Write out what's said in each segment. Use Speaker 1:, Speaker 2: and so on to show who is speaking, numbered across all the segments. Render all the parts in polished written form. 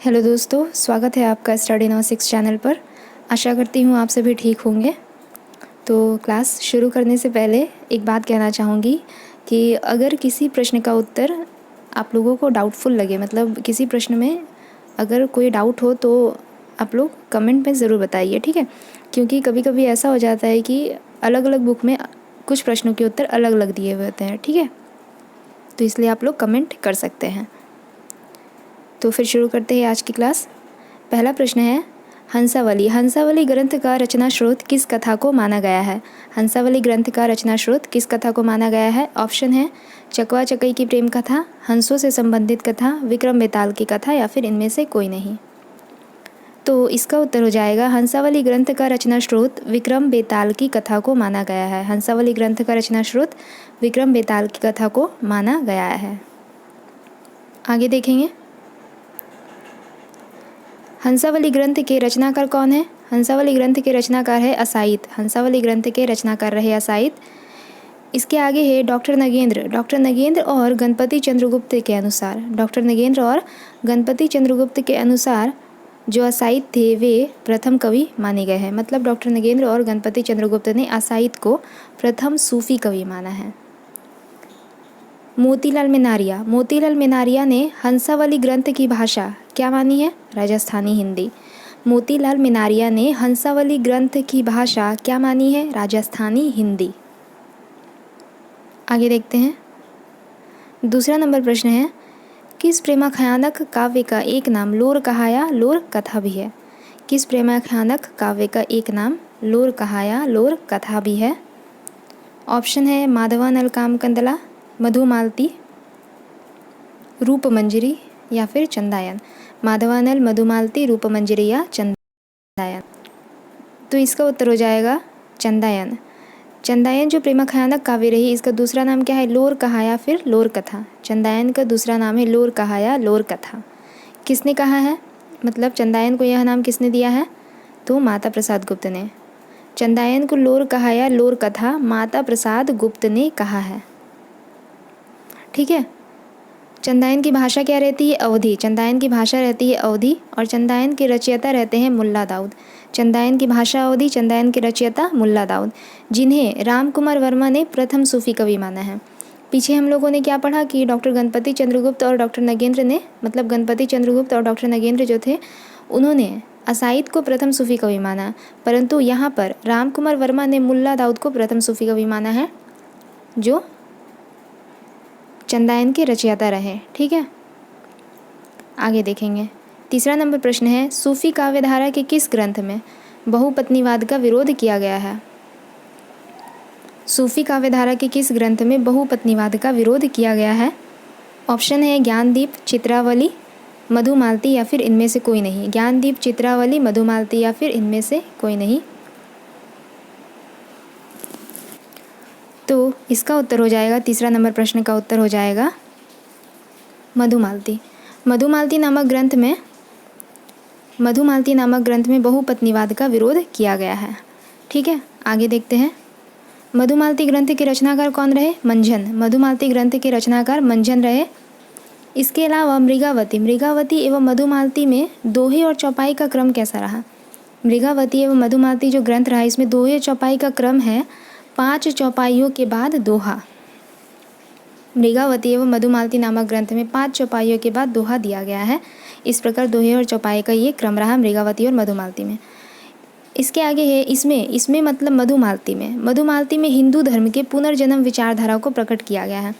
Speaker 1: Hello दोस्तों, स्वागत है आपका स्टडी नाउ 6 चैनल पर। आशा करती हूँ आप सभी ठीक होंगे। तो क्लास शुरू करने से पहले एक बात कहना चाहूँगी कि अगर किसी प्रश्न का उत्तर आप लोगों को डाउटफुल लगे, मतलब किसी प्रश्न में अगर कोई डाउट हो तो आप लोग कमेंट में ज़रूर बताइए, ठीक है। क्योंकि कभी कभी ऐसा हो जाता है कि अलग अलग बुक में कुछ प्रश्नों के उत्तर अलग अलग दिए हुए होते हैं, ठीक है। तो इसलिए आप लोग कमेंट कर सकते हैं। तो फिर शुरू करते हैं आज की क्लास। पहला प्रश्न है, हंसावली। हंसावली ग्रंथ का रचना स्रोत किस कथा को माना गया है? हंसावली ग्रंथ का रचना स्रोत किस कथा को माना गया है? ऑप्शन है चकवा चकई की प्रेम कथा, हंसों से संबंधित कथा, विक्रम बेताल की कथा या फिर इनमें से कोई नहीं। तो इसका उत्तर हो जाएगा हंसावली ग्रंथ का रचना स्रोत विक्रम बेताल की कथा को माना गया है। हंसावली ग्रंथ का रचना स्रोत विक्रम बेताल की कथा को माना गया है। आगे देखेंगे, हंसावली ग्रंथ के रचनाकार कौन है? हंसावली ग्रंथ के रचनाकार है असाइत। हंसावली ग्रंथ के रचनाकार रहे असाइत। इसके आगे है डॉक्टर नगेंद्र। डॉक्टर नगेंद्र और गणपति चंद्रगुप्त के अनुसार, डॉक्टर नगेंद्र और गणपति चंद्रगुप्त के अनुसार जो असाइत थे वे प्रथम कवि माने गए हैं। मतलब डॉक्टर नगेंद्र और गणपति चंद्रगुप्त ने असाइत को प्रथम सूफी कवि माना है। मोतीलाल मेनारिया। मोतीलाल मेनारिया ने हंसावली ग्रंथ की भाषा क्या मानी है? राजस्थानी हिंदी। मोतीलाल मेनारिया ने हंसावली ग्रंथ की भाषा क्या मानी है? राजस्थानी हिंदी। आगे देखते हैं, दूसरा नंबर प्रश्न है, किस प्रेमाख्यानक काव्य का एक नाम लोर कहाया लोर कथा भी है? किस प्रेमाख्यानक काव्य का एक नाम लोर कहाया लोर कथा भी है? ऑप्शन है माधवानल कामकंदला, मधुमालती, रूपमंजरी या फिर चंदायन। माधवानल, मधुमालती, रूपमंजरी या चंदायन। तो इसका उत्तर हो जाएगा चंदायन। चंदायन जो प्रेमाख्यानक काव्य रही, इसका दूसरा नाम क्या है? लोर कहा या फिर लोर कथा। चंदायन का दूसरा नाम है लोर कहा या लोर कथा। किसने कहा है? मतलब चंदायन को यह नाम किसने दिया है? तो माता प्रसाद गुप्त ने। चंदायन को लोर कहा या लोर कथा माता प्रसाद गुप्त ने कहा है, ठीक है। चंदायन की भाषा क्या रहती है? अवधी। चंदायन की भाषा रहती है अवधी और चंदायन के रचयिता रहते हैं मुल्ला दाऊद। चंदायन की भाषा अवधी, चंदायन के रचयिता मुल्ला दाऊद, जिन्हें रामकुमार वर्मा ने प्रथम सूफी कवि माना है। पीछे हम लोगों ने क्या पढ़ा कि डॉक्टर गणपति चंद्रगुप्त और डॉक्टर नगेंद्र ने, मतलब गणपति चंद्रगुप्त और डॉक्टर नगेंद्र जो थे उन्होंने असाइद को प्रथम सूफी कवि माना, परंतु यहाँ पर रामकुमार वर्मा ने मुल्ला दाऊद को प्रथम सूफी कवि माना है जो चंदायन के रचयिता रहे, ठीक है। आगे देखेंगे, तीसरा नंबर प्रश्न है, सूफी काव्यधारा के किस ग्रंथ में बहुपत्नीवाद का विरोध किया गया है? सूफी काव्यधारा के किस ग्रंथ में बहुपत्नीवाद का विरोध किया गया है? ऑप्शन है ज्ञानदीप, चित्रावली, मधुमालती या फिर इनमें से कोई नहीं। ज्ञानदीप, चित्रावली, मधुमालती या फिर इनमें से कोई नहीं। तो इसका उत्तर हो जाएगा, तीसरा नंबर प्रश्न का उत्तर हो जाएगा मधुमालती। मधुमालती नामक ग्रंथ में बहुपत्नीवाद का विरोध किया गया है, ठीक है। आगे देखते हैं, मधुमालती ग्रंथ के रचनाकार कौन रहे? मंझन। मधुमालती ग्रंथ के रचनाकार मंझन रहे। इसके अलावा मृगावती एवं मधुमालती में दोहे और चौपाई का क्रम कैसा रहा? मृगावती एवं मधुमालती जो ग्रंथ रहा, इसमें दोहे चौपाई का क्रम है 5 चौपाइयों के बाद दोहा। मृगावती एवं मधुमालती नामक ग्रंथ में 5 चौपाइयों के बाद दोहा दिया गया है। इस प्रकार दोहे और चौपाई का ये क्रम रहा मृगावती और मधुमालती में। इसके आगे है, इसमें मतलब मधुमालती में हिंदू धर्म के पुनर्जन्म विचारधारा को प्रकट किया गया है।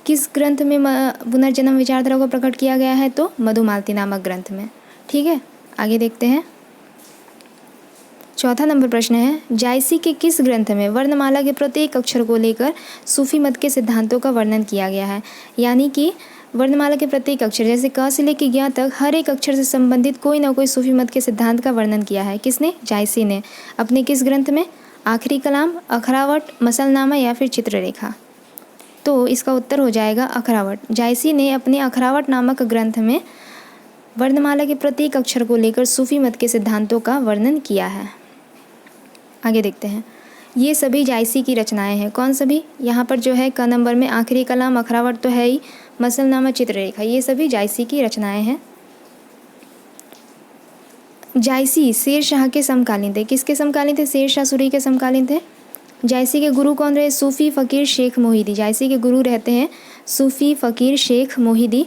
Speaker 1: किस ग्रंथ में पुनर्जन्म विचारधारा को प्रकट किया गया है? तो मधुमालती नामक ग्रंथ में, ठीक है। आगे देखते हैं, चौथा नंबर प्रश्न है, जायसी के किस ग्रंथ में वर्णमाला के प्रत्येक अक्षर को लेकर सूफी मत के सिद्धांतों का वर्णन किया गया है? यानी कि वर्णमाला के प्रत्येक अक्षर, जैसे क से लेकर ज्ञ तक, हर एक अक्षर से संबंधित कोई ना कोई सूफी मत के सिद्धांत का वर्णन किया है। किसने? जायसी ने। अपने किस ग्रंथ में? आखिरी कलाम, अखरावट, मसलनामा या फिर चित्ररेखा। तो इसका उत्तर हो जाएगा अखरावट। जायसी ने अपने अखरावट नामक ग्रंथ में वर्णमाला के प्रत्येक अक्षर को लेकर सूफी मत के सिद्धांतों का वर्णन किया है। आगे देखते हैं, ये सभी जायसी की रचनाएं हैं। कौन सभी? यहाँ पर जो है क नंबर में आखिरी कलाम, अखरावट तो है ही, मसलनामा, चित्ररेखा, ये सभी जायसी की रचनाएं हैं। जायसी शेर शाह के समकालीन थे। किसके समकालीन थे? शेर शाह सूरी के समकालीन थे। जायसी के गुरु कौन रहे? सूफ़ी फ़कीर शेख मोहिदी। जायसी के गुरु रहते हैं सूफ़ी फ़कीर शेख मोहिदी।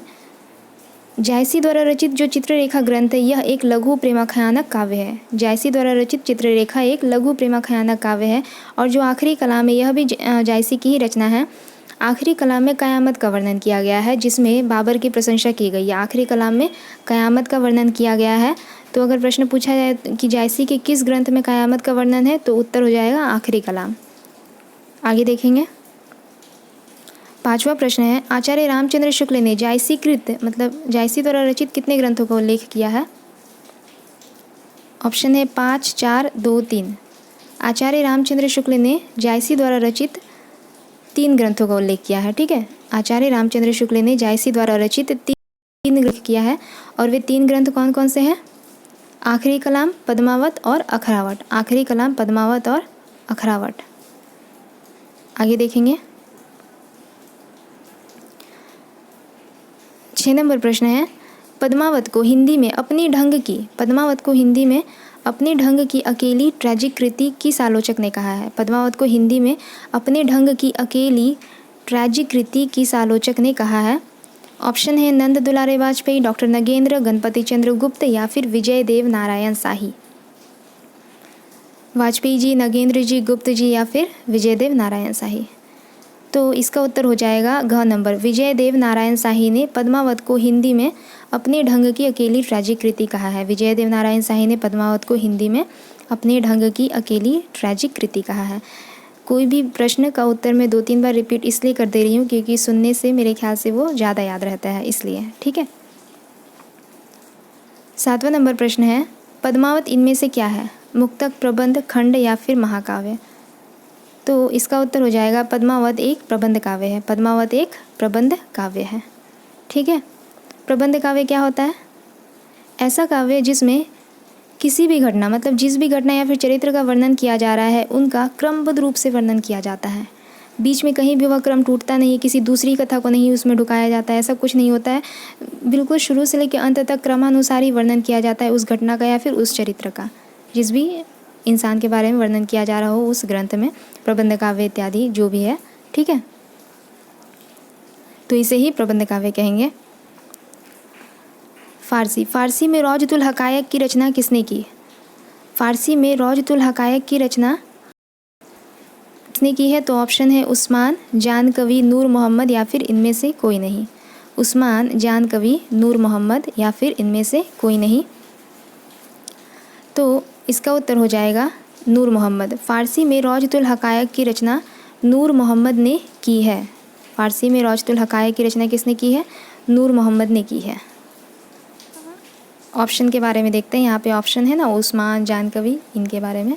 Speaker 1: जायसी द्वारा रचित जो चित्ररेखा ग्रंथ है यह एक लघु प्रेमाख्यानक काव्य है। जायसी द्वारा रचित चित्ररेखा एक लघु प्रेमाख्यानक काव्य है। और जो आखिरी कलाम है यह भी जायसी की ही रचना है। आखिरी कलाम में क़यामत का वर्णन किया गया है जिसमें बाबर की प्रशंसा की गई है। आखिरी कलाम में क़यामत का वर्णन किया गया है। तो अगर प्रश्न पूछा जाए कि जायसी के किस ग्रंथ में क़यामत का वर्णन है तो उत्तर हो जाएगा आखिरी कलाम। आगे देखेंगे। 5वां प्रश्न है, आचार्य रामचंद्र शुक्ल ने जायसीकृत मतलब जायसी द्वारा रचित कितने ग्रंथों का उल्लेख किया है? ऑप्शन है 5, 4, 2, 3। आचार्य रामचंद्र शुक्ल ने जायसी द्वारा रचित 3 ग्रंथों का उल्लेख किया है। ठीक है, आचार्य रामचंद्र शुक्ल ने जायसी द्वारा रचित 3 ग्रंथ किया है। और वे 3 ग्रंथ कौन कौन से हैं? आखिरी कलाम, पद्मावत और अखरावट। आखिरी कलाम, पद्मावत और अखरावट। आगे देखेंगे। 6 नंबर प्रश्न है, पद्मावत को हिंदी में अपनी ढंग की अकेली ट्रैजिक कृति किस आलोचक ने कहा है? पद्मावत को हिंदी में अपने ढंग की अकेली ट्रैजिक कृति किस आलोचक ने कहा है? ऑप्शन है नंद दुलारे वाजपेयी, डॉक्टर नगेंद्र, गणपति चंद्र गुप्त या फिर विजय देव नारायण शाही। वाजपेयी जी, नगेंद्र जी, गुप्त जी या फिर विजय देव नारायण शाही। तो इसका उत्तर हो जाएगा घ नंबर, विजय देव नारायण शाही ने पद्मावत को हिंदी में अपने ढंग की अकेली ट्रैजिक कृति कहा है। विजय देव नारायण शाही ने पद्मावत को हिंदी में अपने ढंग की अकेली ट्रैजिक कृति कहा है। कोई भी प्रश्न का उत्तर मैं 2-3 बार रिपीट इसलिए कर दे रही हूँ क्योंकि सुनने से मेरे ख्याल से वो ज़्यादा याद रहता है, इसलिए। ठीक है। 7वां नंबर प्रश्न है, पद्मावत इनमें से क्या है? मुक्तक, प्रबंध, खंड या फिर महाकाव्य? तो इसका उत्तर हो जाएगा पद्मावत एक प्रबंध काव्य है। पद्मावत एक प्रबंध काव्य है। ठीक है। प्रबंध काव्य क्या होता है? ऐसा काव्य जिसमें किसी भी घटना मतलब जिस भी घटना या फिर चरित्र का वर्णन किया जा रहा है उनका क्रमबद्ध रूप से वर्णन किया जाता है। बीच में कहीं भी वह क्रम टूटता नहीं, किसी दूसरी कथा को नहीं उसमें ढुकाया जाता है, ऐसा कुछ नहीं होता है। बिल्कुल शुरू से लेकर अंत तक क्रमानुसार ही वर्णन किया जाता है उस घटना का या फिर उस चरित्र का, जिस भी इंसान के बारे में वर्णन किया जा रहा हो उस ग्रंथ में, प्रबंध काव्य इत्यादि जो भी है। ठीक है, तो इसे ही प्रबंध काव्य कहेंगे। फारसी में रौजतुल हकायक की रचना किसने की? फारसी में रौजतुल हकायक की रचना किसने की है? तो ऑप्शन है उस्मान, जान कवि, नूर मोहम्मद या फिर इनमें से कोई नहीं। उस्मान, जान कवि, नूर मोहम्मद या फिर इनमें से कोई नहीं। तो इसका उत्तर हो जाएगा नूर मोहम्मद। फ़ारसी में रौजतुल हकायक की रचना नूर मोहम्मद ने की है। फ़ारसी में रौजतुल हकायक की रचना किसने की है? नूर मोहम्मद ने की है। ऑप्शन के बारे में देखते हैं, यहाँ पे ऑप्शन है ना, उस्मान, जान कवि, इनके बारे में।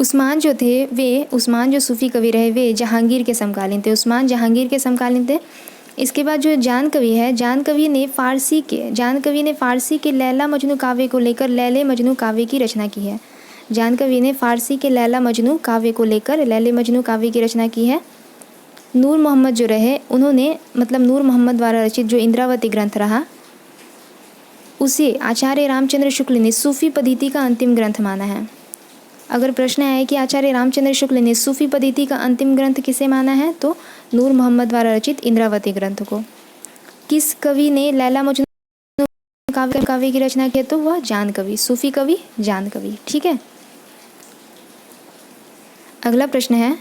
Speaker 1: उस्मान जो थे वे, उस्मान जो सूफ़ी कवि रहे वे जहांगीर के समकालीन थे। उस्मान जहांगीर के समकालीन थे। इसके बाद जो जान कवि है, जान कवि ने फ़ारसी के लैला मजनू काव्य को लेकर लैले मजनू काव्य की रचना की है। जान कवि ने फ़ारसी के लैला मजनू काव्य को लेकर लैले मजनू काव्य की रचना की है। नूर मोहम्मद जो रहे उन्होंने मतलब नूर मोहम्मद द्वारा रचित जो इंद्रावती ग्रंथ रहा उसे आचार्य रामचंद्र शुक्ल ने सूफ़ी पद्धति का अंतिम ग्रंथ माना है। अगर प्रश्न आए कि आचार्य रामचंद्र शुक्ल ने सूफ़ी पद्धति का अंतिम ग्रंथ किसे माना है, तो नूर मोहम्मद द्वारा रचित इंद्रावती ग्रंथ को। किस कवि ने लैला मजनू काव्य की रचना की? तो वह जान कवि, सूफ़ी कवि जान कवि। ठीक है। अगला प्रश्न है,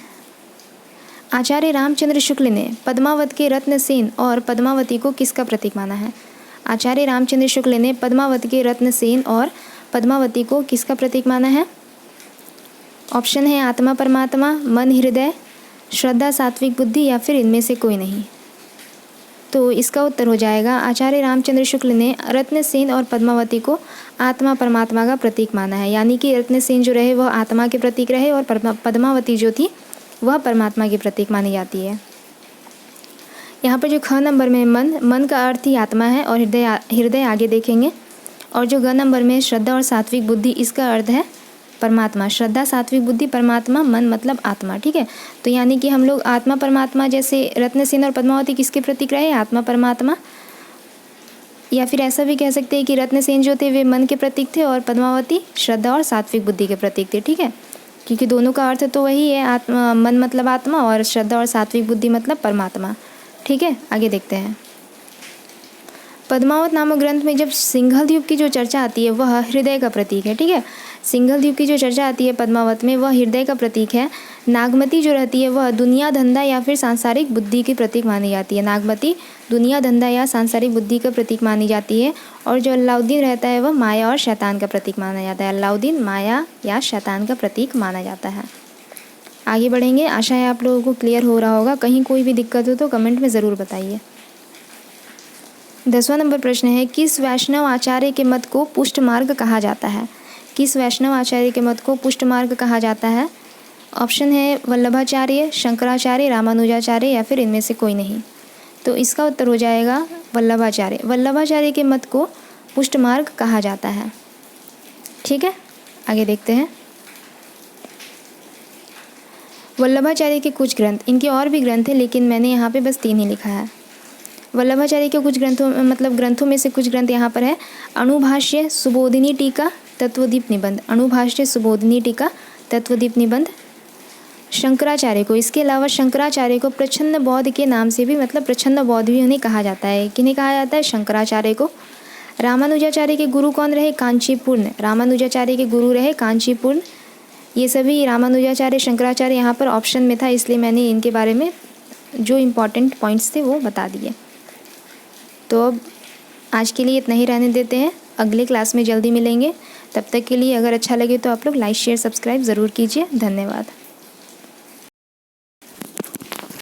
Speaker 1: आचार्य रामचंद्र शुक्ल ने पद्मावत के रत्नसेन और पद्मावती को किसका प्रतीक माना है? आचार्य रामचंद्र शुक्ल ने पद्मावत के रत्नसेन और पद्मावती को किसका प्रतीक माना है? ऑप्शन है आत्मा परमात्मा, मन हृदय, श्रद्धा सात्विक बुद्धि या फिर इनमें से कोई नहीं। तो इसका उत्तर हो जाएगा आचार्य रामचंद्र शुक्ल ने रत्नसेन और पद्मावती को आत्मा परमात्मा का प्रतीक माना है। यानी कि रत्नसेन जो रहे वह आत्मा के प्रतीक रहे और पद्मावती जो थी वह परमात्मा की प्रतीक मानी जाती है। यहाँ पर जो ख नंबर में मन का अर्थ ही आत्मा है और हृदय आगे देखेंगे। और जो ग नंबर में श्रद्धा और सात्विक बुद्धि, इसका अर्थ है परमात्मा। श्रद्धा, सात्विक बुद्धि, परमात्मा, मन मतलब आत्मा। ठीक है। तो यानी कि हम लोग आत्मा परमात्मा, जैसे रत्नसेन और पद्मावती किसके प्रतीक रहे? आत्मा परमात्मा। या फिर ऐसा भी कह सकते हैं कि रत्नसेन जो थे वे मन के प्रतीक थे और पद्मावती श्रद्धा और सात्विक बुद्धि के प्रतीक थे। ठीक है, क्योंकि दोनों का अर्थ तो वही है, आत्मा, मन मतलब आत्मा और श्रद्धा और सात्विक बुद्धि मतलब परमात्मा। ठीक है, आगे देखते हैं। पद्मावत नामक ग्रंथ में जब सिंघल द्वीप की जो चर्चा आती है वह हृदय का प्रतीक है। ठीक है, सिंघल द्वीप की जो चर्चा आती है पद्मावत में वह हृदय का प्रतीक है। नागमती जो रहती है वह दुनिया धंधा या फिर सांसारिक बुद्धि की प्रतीक मानी जाती है। नागमती दुनिया धंधा या सांसारिक बुद्धि का प्रतीक मानी जाती है। और जो अलाउद्दीन रहता है वह माया और शैतान का प्रतीक माना जाता है। अलाउद्दीन माया या शैतान का प्रतीक माना जाता है। आगे बढ़ेंगे, आशा है आप लोगों को क्लियर हो रहा होगा। कहीं कोई भी दिक्कत हो तो कमेंट में ज़रूर बताइए। 10वां नंबर प्रश्न है, किस वैष्णव आचार्य के मत को पुष्ट मार्ग कहा जाता है? किस वैष्णव आचार्य के मत को पुष्ट मार्ग कहा जाता है? ऑप्शन है वल्लभाचार्य, शंकराचार्य, रामानुजाचार्य या फिर इनमें से कोई नहीं। तो इसका उत्तर हो जाएगा वल्लभाचार्य। वल्लभाचार्य के मत को पुष्ट मार्ग कहा जाता है। ठीक है, आगे देखते हैं। वल्लभाचार्य के कुछ ग्रंथ, इनके और भी ग्रंथ हैं लेकिन मैंने यहाँ पे बस 3 ही लिखा है। वल्लभाचार्य के कुछ ग्रंथों में से कुछ ग्रंथ यहाँ पर है। अणुभाष्य, सुबोधिनी टीका, तत्वदीप निबंध। अणुभाष्य, सुबोधिनी टीका, तत्वदीप निबंध शंकराचार्य को। इसके अलावा शंकराचार्य को प्रच्छन्न बौद्ध के नाम से भी, मतलब प्रच्छन्न बौद्ध भी उन्हें कहा जाता है। किन्हें कहा जाता है? शंकराचार्य को। रामानुजाचार्य के गुरु कौन रहे? कांचीपुर्ण। रामानुजाचार्य के गुरु रहे कांचीपुर्ण। ये सभी रामानुजाचार्य, शंकराचार्य यहाँ पर ऑप्शन में था, इसलिए मैंने इनके बारे में जो इम्पॉर्टेंट पॉइंट्स थे वो बता दिए। तो अब आज के लिए इतना ही रहने देते हैं, अगले क्लास में जल्दी मिलेंगे। तब तक के लिए अगर अच्छा लगे तो आप लोग लाइक, शेयर, सब्सक्राइब ज़रूर कीजिए। धन्यवाद।